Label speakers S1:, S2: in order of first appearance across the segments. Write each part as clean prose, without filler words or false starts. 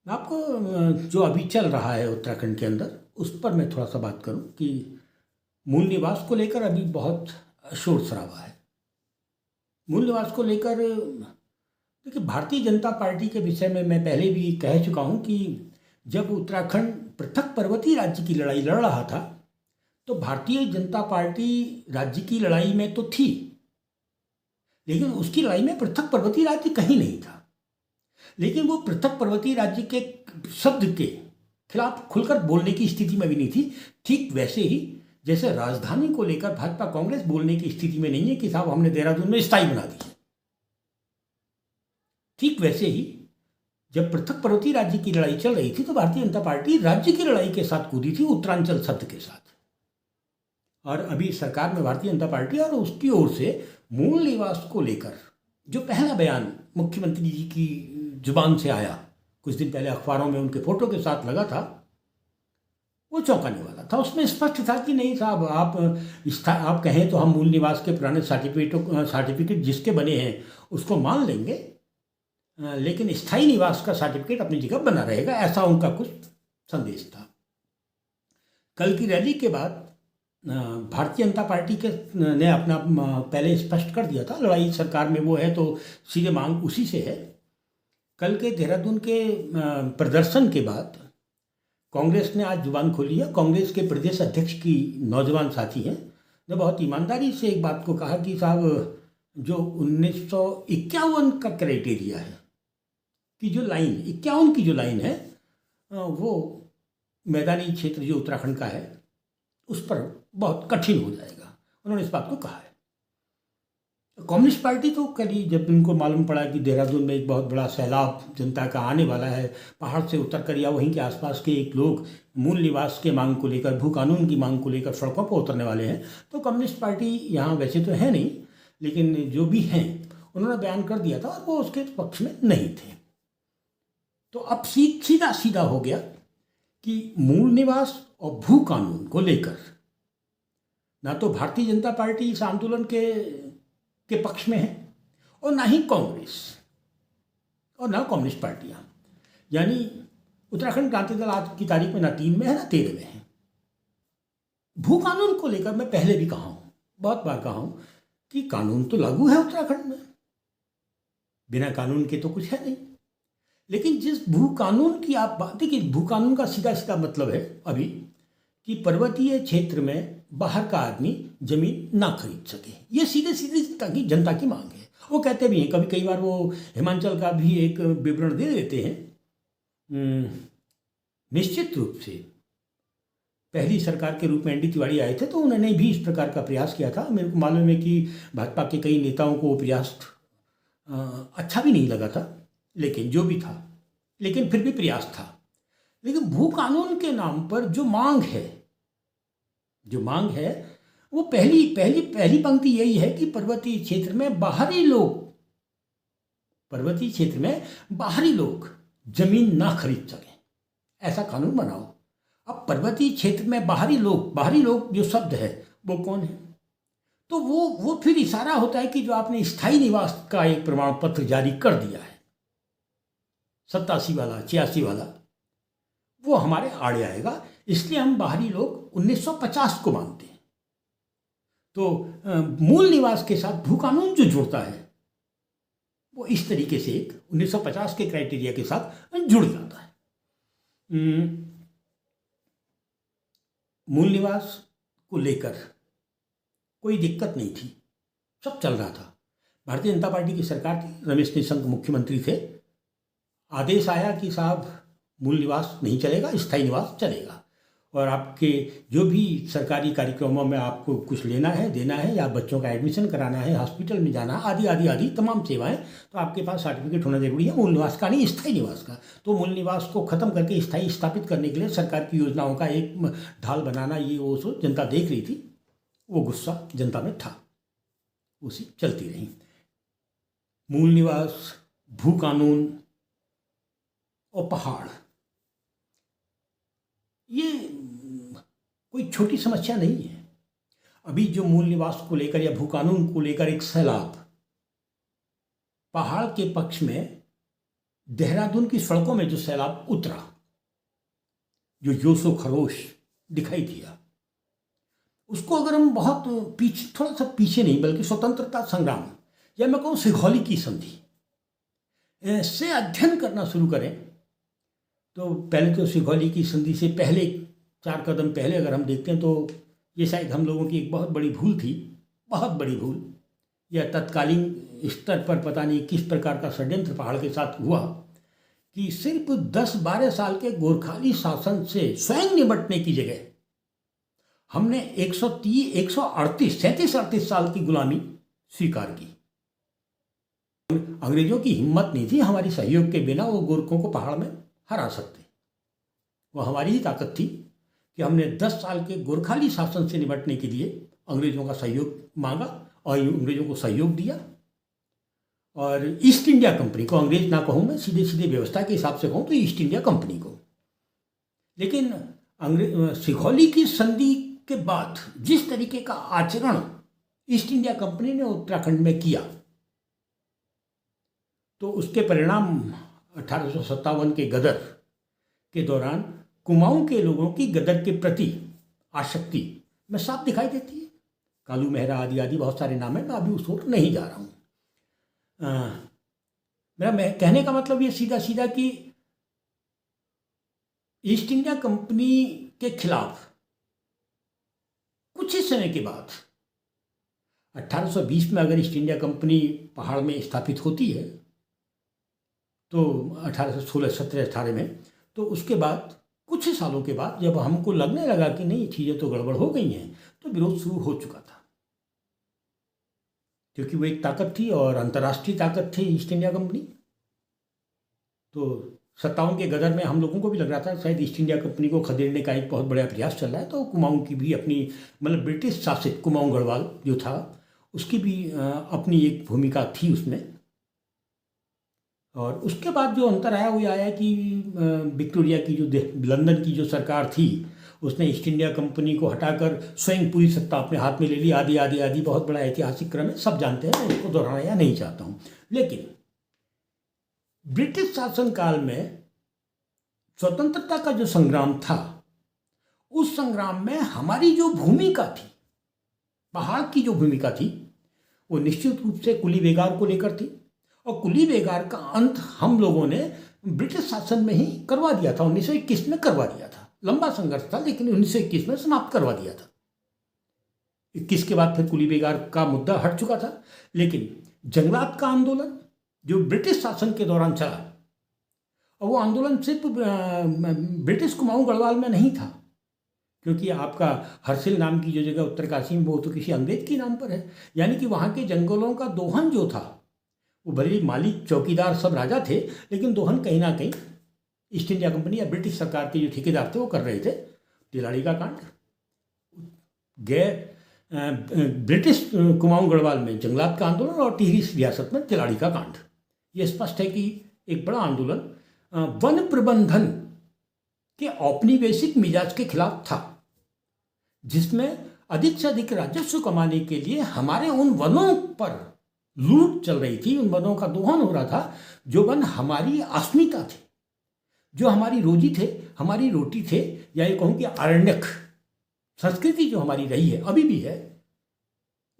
S1: आपको जो अभी चल रहा है उत्तराखंड के अंदर उस पर मैं थोड़ा सा बात करूं कि मूल निवास को लेकर अभी बहुत शोर शराबा है। मूल निवास को लेकर देखिए, भारतीय जनता पार्टी के विषय में मैं पहले भी कह चुका हूं कि जब उत्तराखंड पृथक पर्वतीय राज्य की लड़ाई लड़ रहा था तो भारतीय जनता पार्टी राज्य की लड़ाई में तो थी, लेकिन उसकी लड़ाई में पृथक पर्वतीय राज्य कहीं नहीं था। लेकिन वो पृथक पर्वतीय राज्य के शब्द के खिलाफ खुलकर बोलने की स्थिति में भी नहीं थी। ठीक वैसे ही जैसे राजधानी को लेकर भाजपा कांग्रेस बोलने की स्थिति में नहीं है कि साहब हमने देहरादून में स्थायी बना दी है। ठीक वैसे ही जब पृथक पर्वतीय राज्य की लड़ाई चल रही थी तो भारतीय जनता पार्टी राज्य की लड़ाई के साथ कूदी थी, उत्तरांचल शब्द के साथ। और अभी सरकार में भारतीय जनता पार्टी और उसकी ओर से मूल निवास को लेकर जो पहला बयान मुख्यमंत्री जी की जुबान से आया, कुछ दिन पहले अखबारों में उनके फोटो के साथ लगा था, वो चौंकाने वाला था। उसमें स्पष्ट था कि नहीं साहब, आप कहें तो हम मूल निवास के पुराने सर्टिफिकेट जिसके बने हैं उसको मान लेंगे, लेकिन स्थायी निवास का सर्टिफिकेट अपनी जगह बना रहेगा, ऐसा उनका कुछ संदेश था। कल की रैली के बाद भारतीय जनता पार्टी के ने अपना पहले स्पष्ट कर दिया था, लड़ाई सरकार में वो है तो सीधे मांग उसी से है। कल के देहरादून के प्रदर्शन के बाद कांग्रेस ने आज जुबान खोली है। कांग्रेस के प्रदेश अध्यक्ष की नौजवान साथी हैं, ने बहुत ईमानदारी से एक बात को कहा कि साहब, जो 1951 का क्राइटेरिया है कि जो लाइन 51 की जो लाइन है वो मैदानी क्षेत्र जो उत्तराखंड का है उस पर बहुत कठिन हो जाएगा। उन्होंने इस बात को कहा है। कम्युनिस्ट पार्टी तो कभी जब उनको मालूम पड़ा कि देहरादून में एक बहुत बड़ा सैलाब जनता का आने वाला है, पहाड़ से उतर कर या वहीं के आसपास के एक लोग मूल निवास के मांग को लेकर, भू कानून की मांग को लेकर सड़कों पर उतरने वाले हैं, तो कम्युनिस्ट पार्टी यहाँ वैसे तो है नहीं, लेकिन जो भी हैं उन्होंने बयान कर दिया था और वो उसके पक्ष में नहीं थे। तो अब सीधा सीधा हो गया कि मूल निवास और भू कानून को लेकर ना तो भारतीय जनता पार्टी इस आंदोलन के पक्ष में है और ना ही कांग्रेस और ना कम्युनिस्ट पार्टियां। यानी उत्तराखंड क्रांति दल आज की तारीख में ना 3 में है ना 13 में है। भू कानून को लेकर मैं पहले भी कहा हूं, बहुत बार कहा हूं कि कानून तो लागू है उत्तराखंड में, बिना कानून के तो कुछ है नहीं। लेकिन जिस भू कानून की आप बात, देखिए भू कानून का सीधा सीधा मतलब है अभी कि पर्वतीय क्षेत्र में बाहर का आदमी जमीन ना खरीद सके। ये सीधे सीधे जनता की मांग है। वो कहते भी हैं, कभी कई बार वो हिमाचल का भी एक विवरण दे देते हैं। निश्चित रूप से पहली सरकार के रूप में एनडी तिवारी आए थे तो उन्होंने भी इस प्रकार का प्रयास किया था। मेरे को मालूम है कि भाजपा के कई नेताओं को वो प्रयास अच्छा भी नहीं लगा था, लेकिन जो भी था, लेकिन फिर भी प्रयास था। लेकिन भू कानून के नाम पर जो मांग है वो पहली पंक्ति यही है कि पर्वतीय क्षेत्र में बाहरी लोग जमीन ना खरीद सकें, ऐसा कानून बनाओ। अब पर्वतीय क्षेत्र में बाहरी लोग जो शब्द है वो कौन है? तो वो फिर इशारा होता है कि जो आपने स्थायी निवास का एक प्रमाण पत्र जारी कर दिया है 87 वाला 86 वाला, वो हमारे आड़े आएगा। इसलिए हम बाहरी लोग 1950 को मानते हैं। तो मूल निवास के साथ भू कानून जो जुड़ता है वो इस तरीके से एक 1950 के क्राइटेरिया के साथ जुड़ जाता है। मूल निवास को लेकर कोई दिक्कत नहीं थी, सब चल रहा था। भारतीय जनता पार्टी की सरकार थी, रमेश निशंक मुख्यमंत्री थे। आदेश आया कि साहब मूल निवास नहीं चलेगा, स्थायी निवास चलेगा, और आपके जो भी सरकारी कार्यक्रमों में आपको कुछ लेना है, देना है, या बच्चों का एडमिशन कराना है, हॉस्पिटल में जाना, आदि आदि आदि तमाम सेवाएं, तो आपके पास सर्टिफिकेट होना जरूरी है, मूल निवास का नहीं, स्थायी निवास का। तो मूल निवास को खत्म करके स्थायी स्थापित करने के लिए सरकार की योजनाओं का एक ढाल बनाना, ये वो सो जनता देख रही थी। वो गुस्सा जनता में था, उसी चलती रही। मूल निवास, भू कानून और पहाड़, ये कोई छोटी समस्या नहीं है। अभी जो मूल निवास को लेकर या भू कानून को लेकर एक सैलाब पहाड़ के पक्ष में देहरादून की सड़कों में जो सैलाब उतरा, जो जोशो खरोश दिखाई दिया, उसको अगर हम बहुत पीछे, थोड़ा सा पीछे नहीं बल्कि स्वतंत्रता संग्राम या मैं कहूँ सिघौली की संधि से अध्ययन करना शुरू करें, तो पहले तो सिघौली की संधि से पहले 4 कदम पहले अगर हम देखते हैं तो ये शायद हम लोगों की एक बहुत बड़ी भूल थी, बहुत बड़ी भूल। यह तत्कालीन स्तर पर पता नहीं किस प्रकार का षड्यंत्र पहाड़ के साथ हुआ कि सिर्फ 10-12 साल के गोरखाली शासन से स्वयं निपटने की जगह हमने 37-38 साल की गुलामी स्वीकार की। अंग्रेजों की हिम्मत नहीं थी हमारी सहयोग के बिना वो गोरखों को पहाड़ में हरा सकते। वो हमारी ही ताकत थी कि हमने 10 साल के गोरखाली शासन से निपटने के लिए अंग्रेजों का सहयोग मांगा और अंग्रेजों को सहयोग दिया। और ईस्ट इंडिया कंपनी को, अंग्रेज ना कहूँ मैं, सीधे सीधे व्यवस्था के हिसाब से कहूँ तो ईस्ट इंडिया कंपनी को। लेकिन सिघौली की संधि के बाद जिस तरीके का आचरण ईस्ट इंडिया कंपनी ने उत्तराखंड में किया, तो उसके परिणाम 1857 के गदर के दौरान कुमाऊं के लोगों की गदर के प्रति आसक्ति में साफ दिखाई देती है। कालू मेहरा आदि आदि बहुत सारे नाम हैं, मैं अभी उस ओर नहीं जा रहा हूँ। मेरा कहने का मतलब ये सीधा सीधा कि ईस्ट इंडिया कंपनी के खिलाफ कुछ ही समय के बाद 1820 में अगर ईस्ट इंडिया कंपनी पहाड़ में स्थापित होती है तो 1816-17-18 में, तो उसके बाद कुछ ही सालों के बाद जब हमको लगने लगा कि नहीं चीज़ें तो गड़बड़ हो गई हैं, तो विरोध शुरू हो चुका था, क्योंकि वो एक ताकत थी और अंतर्राष्ट्रीय ताकत थी ईस्ट इंडिया कंपनी। तो 57 के गदर में हम लोगों को भी लग रहा था शायद ईस्ट इंडिया कंपनी को खदेड़ने का एक बहुत बड़ा प्रयास चल रहा है, तो कुमाऊं की भी अपनी, मतलब ब्रिटिश शासित कुमाऊं गढ़वाल जो था उसकी भी अपनी एक भूमिका थी उसमें। और उसके बाद जो अंतर आया वो आया कि विक्टोरिया की जो लंदन की जो सरकार थी उसने ईस्ट इंडिया कंपनी को हटाकर स्वयं पूरी सत्ता अपने हाथ में ले ली। आदि आदि आदि बहुत बड़ा ऐतिहासिक क्रम है, सब जानते हैं, मैं इसको दोहराना नहीं चाहता हूँ। लेकिन ब्रिटिश शासन काल में स्वतंत्रता का जो संग्राम था, उस संग्राम में हमारी जो भूमिका थी, पहाड़ की जो भूमिका थी, वो निश्चित रूप से कुली बेगार को लेकर थी। और कुली बेगार का अंत हम लोगों ने ब्रिटिश शासन में ही करवा दिया था, 1921 में करवा दिया था। लंबा संघर्ष था लेकिन 1921 में समाप्त करवा दिया था। 21 के बाद फिर कुली बेगार का मुद्दा हट चुका था। लेकिन जंगलात का आंदोलन जो ब्रिटिश शासन के दौरान चला, और वो आंदोलन सिर्फ ब्रिटिश कुमाऊं गढ़वाल में नहीं था, क्योंकि आपका हरसिल नाम की जो जगह उत्तरकाशी में, वो तो किसी अंग्रेज के नाम पर है। यानी कि वहाँ के जंगलों का दोहन जो था, वो भले ही मालिक चौकीदार सब राजा थे, लेकिन दोहन कहीं ना कहीं ईस्ट इंडिया कंपनी या ब्रिटिश सरकार के जो ठेकेदार थे वो कर रहे थे। तिलाड़ी का कांड, ब्रिटिश कुमाऊं गढ़वाल में जंगलात का आंदोलन, और टिहरी रियासत में तिलाड़ी का कांड। ये स्पष्ट है कि एक बड़ा आंदोलन वन प्रबंधन के औपनिवेशिक मिजाज के खिलाफ था, जिसमें अधिक से अधिक राजस्व कमाने के लिए हमारे उन वनों पर लूट चल रही थी, उन वनों का दोहन हो रहा था, जो वन हमारी अस्मिता थे, जो हमारी रोजी थे, हमारी रोटी थे, या ये कहूँ कि आरण्यक संस्कृति जो हमारी रही है, अभी भी है,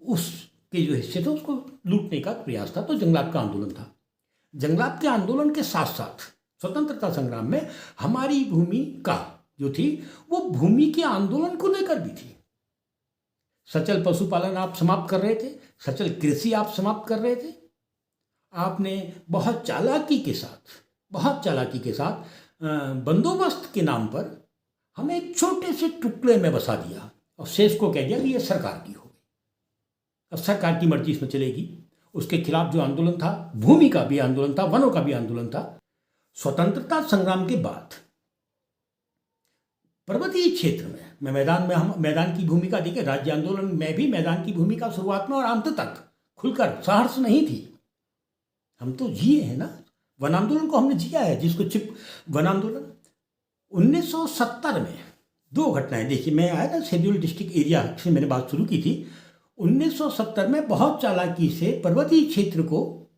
S1: उसके जो हिस्से थे उसको लूटने का प्रयास था। तो जंगलात का आंदोलन था। जंगलात के आंदोलन के साथ साथ स्वतंत्रता संग्राम में हमारी भूमिका जो थी वो भूमि के आंदोलन को लेकर भी थी। सचल पशुपालन आप समाप्त कर रहे थे, सचल कृषि आप समाप्त कर रहे थे। आपने बहुत चालाकी के साथ बंदोबस्त के नाम पर हमें एक छोटे से टुकड़े में बसा दिया और शेष को कह दिया कि ये सरकार की हो गई, अब सरकार की मर्जी इसमें चलेगी। उसके खिलाफ जो आंदोलन था, भूमि का भी आंदोलन था, वनों का भी आंदोलन था। स्वतंत्रता संग्राम के बाद पर्वतीय क्षेत्र में हम मैदान की भूमिका देखें, राज्य आंदोलन में भी मैदान की भूमिका शुरुआत में और अंत तक खुलकर सहर्ष नहीं थी। हम तो जिए हैं ना, वन आंदोलन को हमने जिया है, जिसको वन आंदोलन 1970 में 2 घटनाएं देखिए। मैं आया था शेड्यूल डिस्ट्रिक्ट एरिया से, मैंने बात शुरू की थी। 1970 में बहुत चालाकी से पर्वतीय क्षेत्र को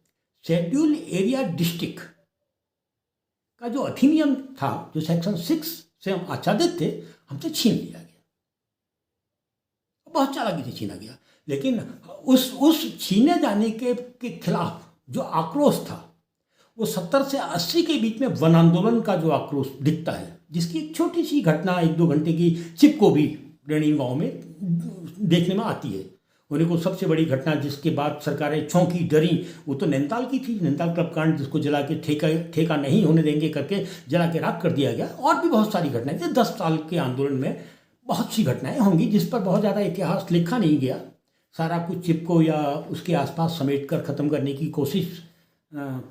S1: शेड्यूल एरिया डिस्ट्रिक्ट का जो अधिनियम था, जो सेक्शन 6 से हम आच्छादित थे, हमसे छीन लिया गया। बहुत चालाकी से छीना गया। लेकिन उस छीने जाने के खिलाफ जो आक्रोश था, वो 70 से 80 के बीच में वन आंदोलन का जो आक्रोश दिखता है, जिसकी एक छोटी सी घटना 1-2 घंटे की चिपको भी रेणी गांव में देखने में आती है। उन्हें को सबसे बड़ी घटना जिसके बाद सरकारें चौंकी डरी, वो तो नैनीताल की थी, नैनीताल क्लब कांड, जिसको जला के ठेका नहीं होने देंगे करके जला के राख कर दिया गया। और भी बहुत सारी घटनाएं थी। 10 साल के आंदोलन में बहुत सी घटनाएं होंगी जिस पर बहुत ज़्यादा इतिहास लिखा नहीं गया। सारा कुछ चिपको या उसके आसपास समेट कर ख़त्म करने की कोशिश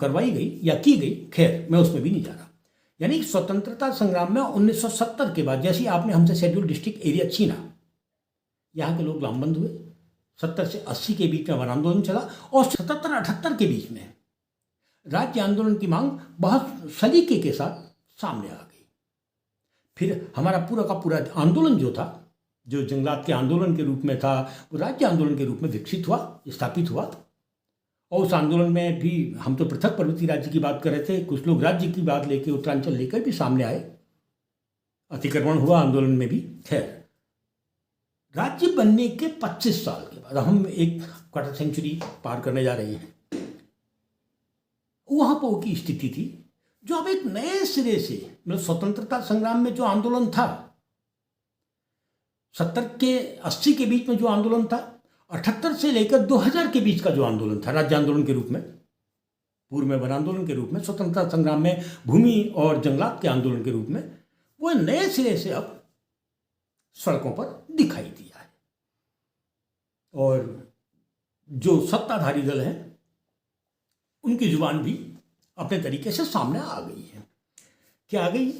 S1: करवाई गई या की गई। खैर, मैं उसमें भी नहीं जा रहा। यानी स्वतंत्रता संग्राम में 1970 के बाद, जैसे आपने हमसे शेड्यूल डिस्ट्रिक्ट एरिया छीना, यहाँ के लोग लामबंद हुए। 70 से 80 के बीच में वन आंदोलन चला और 77-78 के बीच में राज्य आंदोलन की मांग बहुत सलीके के साथ सामने आ गई। फिर हमारा पूरा का पूरा आंदोलन जो था, जो जंगलात के आंदोलन के रूप में था, वो राज्य आंदोलन के रूप में विकसित हुआ, स्थापित हुआ। और उस आंदोलन में भी हम तो पृथक पर्वतीय राज्य की बात कर रहे थे, कुछ लोग राज्य की बात लेकर, उत्तरांचल लेकर भी सामने आए। अतिक्रमण हुआ आंदोलन में भी। खैर, राज्य बनने के 25 साल के बाद, हम एक क्वार्टर सेंचुरी पार करने जा रहे हैं, वहाँ पर की स्थिति थी जो अब एक नए सिरे से, मतलब स्वतंत्रता संग्राम में जो आंदोलन था, 70 के 80 के बीच में जो आंदोलन था, 78 से लेकर 2000 के बीच का जो आंदोलन था राज्य आंदोलन के रूप में, पूर्व में वन आंदोलन के रूप में, स्वतंत्रता संग्राम में भूमि और जंगलात के आंदोलन के रूप में, वो नए सिरे से अब सड़कों पर दिखाई दिया है। और जो सत्ताधारी दल हैं, उनकी जुबान भी अपने तरीके से सामने आ गई है। क्या आ गई?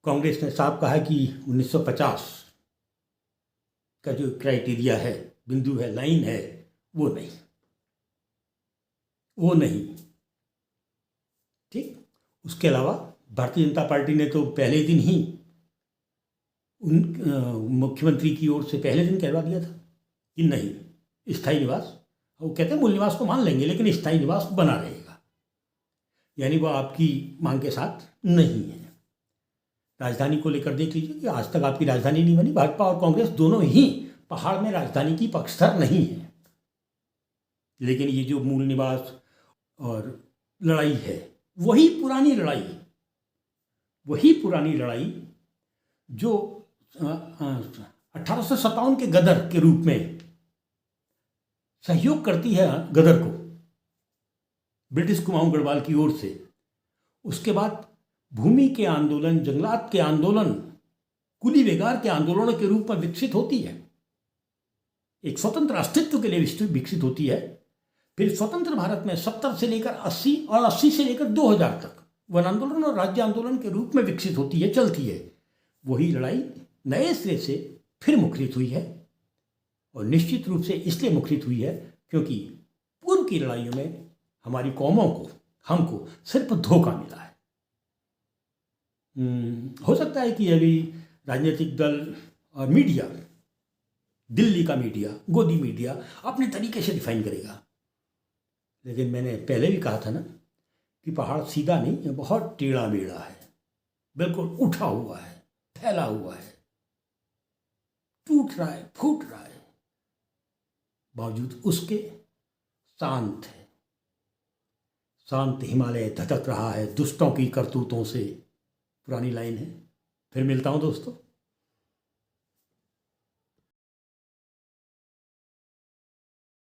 S1: कांग्रेस ने साफ कहा कि 1950 का जो क्राइटेरिया है, बिंदु है, लाइन है, वो नहीं। ठीक। उसके अलावा भारतीय जनता पार्टी ने तो पहले दिन ही मुख्यमंत्री की ओर से पहले दिन कहवा दिया था कि नहीं, स्थायी निवास, वो कहते हैं मूल निवास को मान लेंगे लेकिन स्थायी निवास बना रहेगा। यानी वो आपकी मांग के साथ नहीं है। राजधानी को लेकर देख लीजिए कि आज तक आपकी राजधानी नहीं बनी। भाजपा और कांग्रेस दोनों ही पहाड़ में राजधानी की पक्षधर नहीं है। लेकिन ये जो मूल निवास और लड़ाई है, वही पुरानी लड़ाई जो 1857 के गदर के रूप में सहयोग करती है गदर को ब्रिटिश कुमाऊं गढ़वाल की ओर से। उसके बाद भूमि के आंदोलन, जंगलात के आंदोलन, कुली बेगार के आंदोलनों के रूप में विकसित होती है, एक स्वतंत्र अस्तित्व के लिए विकसित होती है। फिर स्वतंत्र भारत में 70 से लेकर 80 और 80 से लेकर 2000 तक वन आंदोलन और राज्य आंदोलन के रूप में विकसित होती है, चलती है। वही लड़ाई नए सिरे से फिर मुखरित हुई है। और निश्चित रूप से इसलिए मुखरित हुई है क्योंकि पूर्व की लड़ाइयों में हमारी कौमों को, हमको सिर्फ धोखा मिला है। हो सकता है कि अभी राजनीतिक दल और मीडिया, दिल्ली का मीडिया, गोदी मीडिया अपने तरीके से डिफाइन करेगा, लेकिन मैंने पहले भी कहा था ना कि पहाड़ सीधा नहीं है, बहुत टेढ़ा मेढ़ा है, बिल्कुल उठा हुआ है, फैला हुआ है, टूट रहा है, फूट रहा है, बावजूद उसके शांत है। शांत हिमालय धधक रहा है दुष्टों की करतूतों से, पुरानी लाइन है। फिर मिलता हूँ दोस्तों।